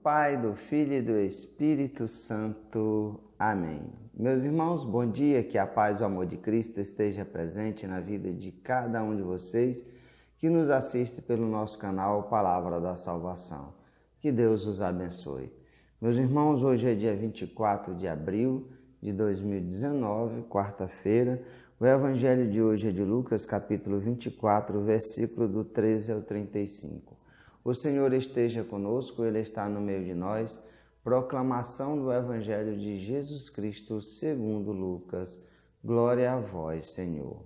Pai, do Filho e do Espírito Santo. Amém. Meus irmãos, bom dia, que a paz e o amor de Cristo esteja presente na vida de cada um de vocês que nos assiste pelo nosso canal Palavra da Salvação. Que Deus os abençoe. Meus irmãos, hoje é dia 24 de abril de 2019, quarta-feira. O evangelho de hoje é de Lucas, capítulo 24, versículo do 13 ao 35. O Senhor esteja conosco, Ele está no meio de nós. Proclamação do Evangelho de Jesus Cristo segundo Lucas. Glória a vós, Senhor.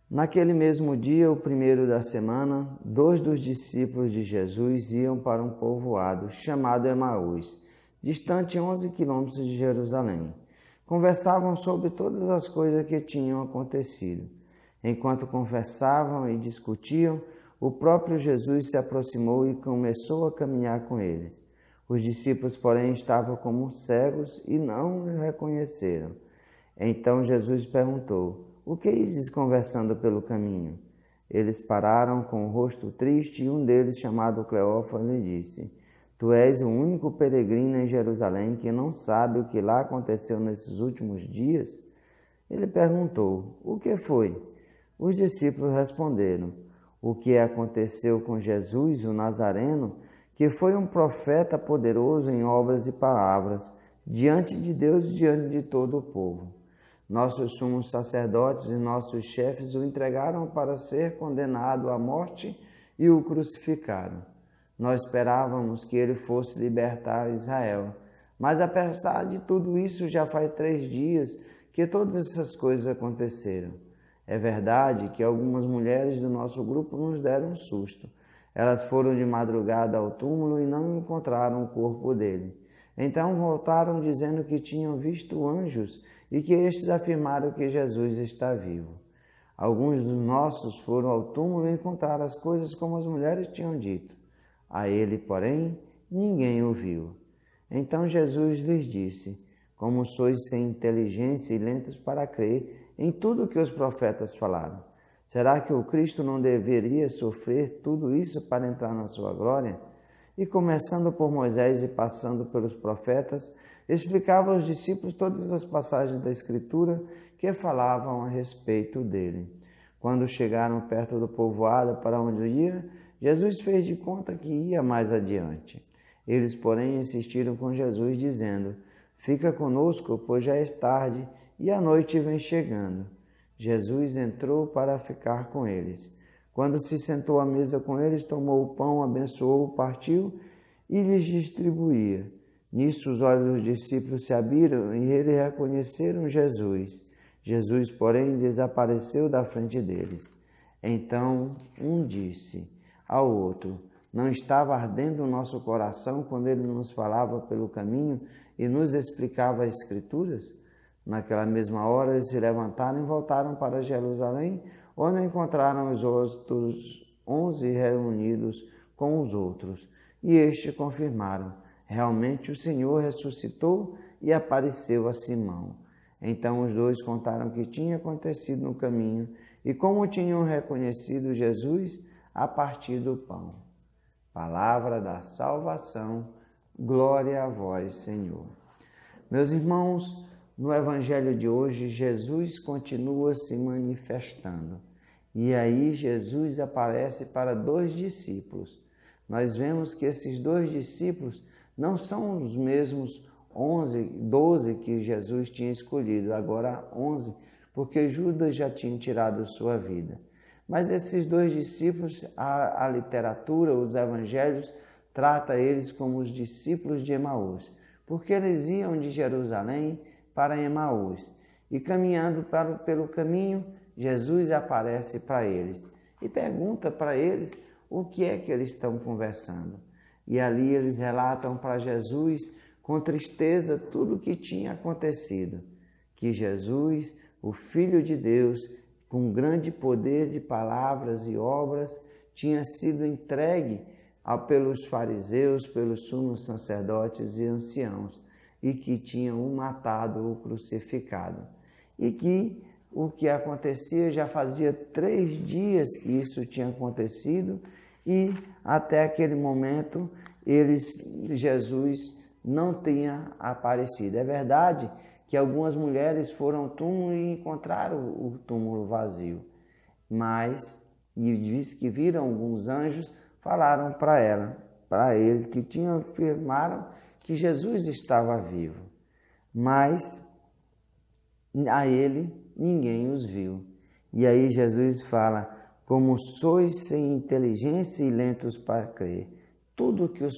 Naquele mesmo dia, o primeiro da semana, 2 dos discípulos de Jesus iam para um povoado chamado Emaús, distante 11 quilômetros de Jerusalém. Conversavam sobre todas as coisas que tinham acontecido. Enquanto conversavam e discutiam, o próprio Jesus se aproximou e começou a caminhar com eles. Os discípulos, porém, estavam como cegos e não o reconheceram. Então Jesus perguntou: "O que ides conversando pelo caminho?" Eles pararam com o rosto triste e um deles, chamado Cleófas, lhe disse: "Tu és o único peregrino em Jerusalém que não sabe o que lá aconteceu nesses últimos dias?" Ele perguntou: "O que foi?" Os discípulos responderam: "O que aconteceu com Jesus, o Nazareno, que foi um profeta poderoso em obras e palavras, diante de Deus e diante de todo o povo. Nossos sumos sacerdotes e nossos chefes o entregaram para ser condenado à morte e o crucificaram. Nós esperávamos que ele fosse libertar Israel, mas apesar de tudo isso, já faz 3 dias que todas essas coisas aconteceram. É verdade que algumas mulheres do nosso grupo nos deram um susto. Elas foram de madrugada ao túmulo e não encontraram o corpo dele. Então voltaram dizendo que tinham visto anjos e que estes afirmaram que Jesus está vivo. Alguns dos nossos foram ao túmulo e encontraram as coisas como as mulheres tinham dito. A ele, porém, ninguém o viu." Então Jesus lhes disse: "Como sois sem inteligência e lentos para crer em tudo que os profetas falaram. Será que o Cristo não deveria sofrer tudo isso para entrar na sua glória?" E começando por Moisés e passando pelos profetas, explicava aos discípulos todas as passagens da Escritura que falavam a respeito dele. Quando chegaram perto do povoado para onde ia, Jesus fez de conta que ia mais adiante. Eles, porém, insistiram com Jesus, dizendo: "Fica conosco, pois já é tarde e a noite vem chegando." Jesus entrou para ficar com eles. Quando se sentou à mesa com eles, tomou o pão, abençoou, partiu e lhes distribuía. Nisso os olhos dos discípulos se abriram e eles reconheceram Jesus. Jesus, porém, desapareceu da frente deles. Então um disse ao outro: "Não estava ardendo o nosso coração quando ele nos falava pelo caminho e nos explicava as Escrituras?" Naquela mesma hora eles se levantaram e voltaram para Jerusalém, onde encontraram os outros 11 reunidos com os outros. E estes confirmaram: "Realmente o Senhor ressuscitou e apareceu a Simão." Então os dois contaram o que tinha acontecido no caminho e como tinham reconhecido Jesus a partir do pão. Palavra da salvação, glória a vós, Senhor. Meus irmãos, no evangelho de hoje, Jesus continua se manifestando. E aí Jesus aparece para 2 discípulos. Nós vemos que esses 2 discípulos não são os mesmos 12 que Jesus tinha escolhido, agora 11, porque Judas já tinha tirado sua vida. Mas esses 2 discípulos, a literatura, os evangelhos, trata eles como os discípulos de Emaús, porque eles iam de Jerusalém para Emaús. E caminhando pelo caminho, Jesus aparece para eles e pergunta para eles o que é que eles estão conversando. E ali eles relatam para Jesus, com tristeza, tudo o que tinha acontecido. Que Jesus, o Filho de Deus, com grande poder de palavras e obras, tinha sido entregue pelos fariseus, pelos sumos sacerdotes e anciãos, e que tinham o matado ou crucificado. E que o que acontecia já fazia 3 dias que isso tinha acontecido e até aquele momento Jesus não tinha aparecido. É verdade que algumas mulheres foram ao túmulo e encontraram o túmulo vazio, mas e diz que viram alguns anjos, falaram para eles que afirmaram que Jesus estava vivo, mas a ele ninguém os viu. E aí Jesus fala: como sois sem inteligência e lentos para crer, tudo que os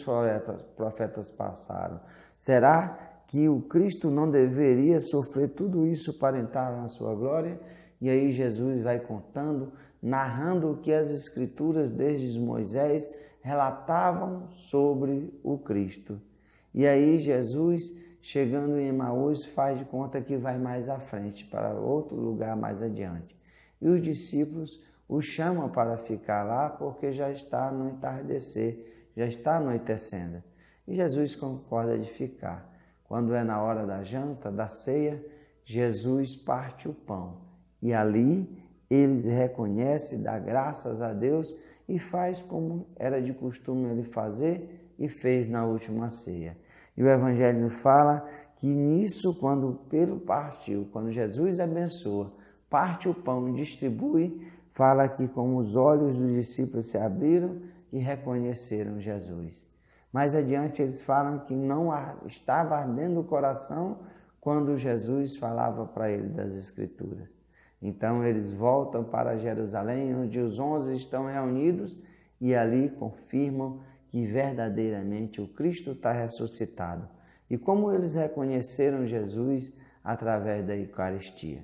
profetas passaram, será que o Cristo não deveria sofrer tudo isso para entrar na sua glória? E aí Jesus vai contando, narrando o que as Escrituras desde Moisés relatavam sobre o Cristo. E aí Jesus, chegando em Emaús, faz de conta que vai mais à frente, para outro lugar mais adiante. E os discípulos o chamam para ficar lá porque já está no entardecer, já está anoitecendo. E Jesus concorda de ficar. Quando é na hora da janta, da ceia, Jesus parte o pão. E ali eles reconhecem, dá graças a Deus e faz como era de costume ele fazer e fez na última ceia. E o Evangelho fala que nisso, quando Pedro partiu, quando Jesus abençoa, parte o pão e distribui, fala que como os olhos dos discípulos se abriram e reconheceram Jesus. Mais adiante eles falam que não estava ardendo o coração quando Jesus falava para ele das Escrituras. Então eles voltam para Jerusalém, onde os 11 estão reunidos e ali confirmam que verdadeiramente o Cristo está ressuscitado. E como eles reconheceram Jesus através da Eucaristia.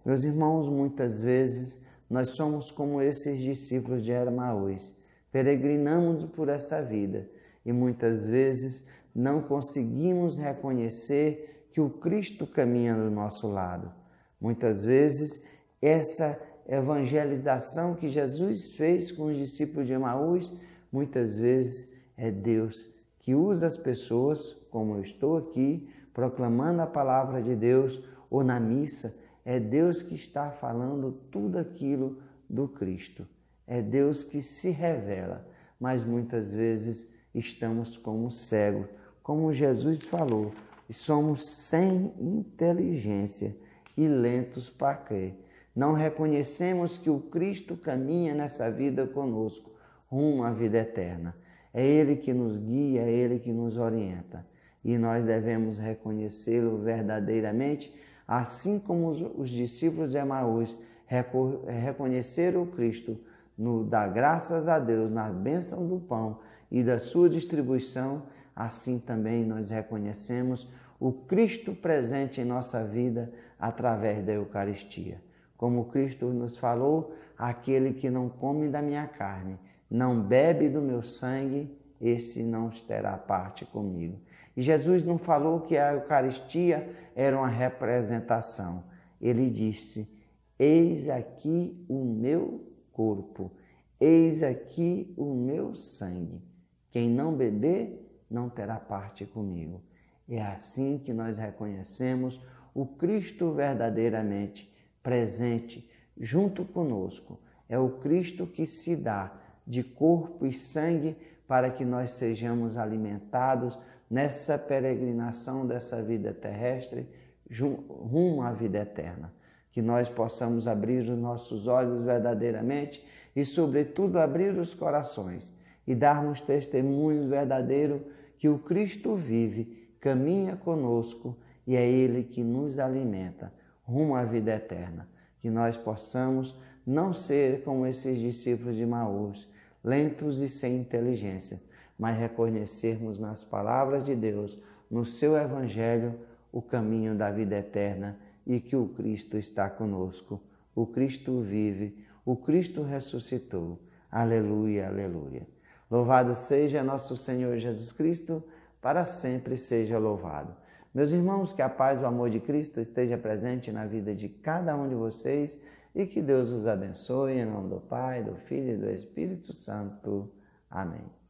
Meus irmãos, muitas vezes nós somos como esses discípulos de Emaús, peregrinamos por essa vida e muitas vezes não conseguimos reconhecer que o Cristo caminha do nosso lado. Muitas vezes essa evangelização que Jesus fez com os discípulos de Emaús, muitas vezes é Deus que usa as pessoas, como eu estou aqui, proclamando a palavra de Deus, ou na missa, é Deus que está falando tudo aquilo do Cristo. É Deus que se revela, mas muitas vezes estamos como cegos, como Jesus falou, e somos sem inteligência e lentos para crer. Não reconhecemos que o Cristo caminha nessa vida conosco, rumo à vida eterna. É Ele que nos guia, é Ele que nos orienta. E nós devemos reconhecê-lo verdadeiramente, assim como os discípulos de Emaús reconheceram o Cristo, dar graças a Deus na bênção do pão e da sua distribuição, assim também nós reconhecemos o Cristo presente em nossa vida através da Eucaristia. Como Cristo nos falou, aquele que não come da minha carne, não bebe do meu sangue, esse não terá parte comigo. E Jesus não falou que a Eucaristia era uma representação. Ele disse: eis aqui o meu corpo, eis aqui o meu sangue. Quem não beber, não terá parte comigo. É assim que nós reconhecemos o Cristo verdadeiramente presente junto conosco. É o Cristo que se dá de corpo e sangue para que nós sejamos alimentados nessa peregrinação dessa vida terrestre rumo à vida eterna. Que nós possamos abrir os nossos olhos verdadeiramente e, sobretudo, abrir os corações e darmos testemunho verdadeiro que o Cristo vive, caminha conosco e é Ele que nos alimenta rumo à vida eterna. Que nós possamos não ser como esses discípulos de Emaús, lentos e sem inteligência, mas reconhecermos nas palavras de Deus, no seu Evangelho, o caminho da vida eterna e que o Cristo está conosco. O Cristo vive, o Cristo ressuscitou. Aleluia, aleluia. Louvado seja nosso Senhor Jesus Cristo, para sempre seja louvado. Meus irmãos, que a paz e o amor de Cristo esteja presente na vida de cada um de vocês e que Deus os abençoe, em nome do Pai, do Filho e do Espírito Santo. Amém.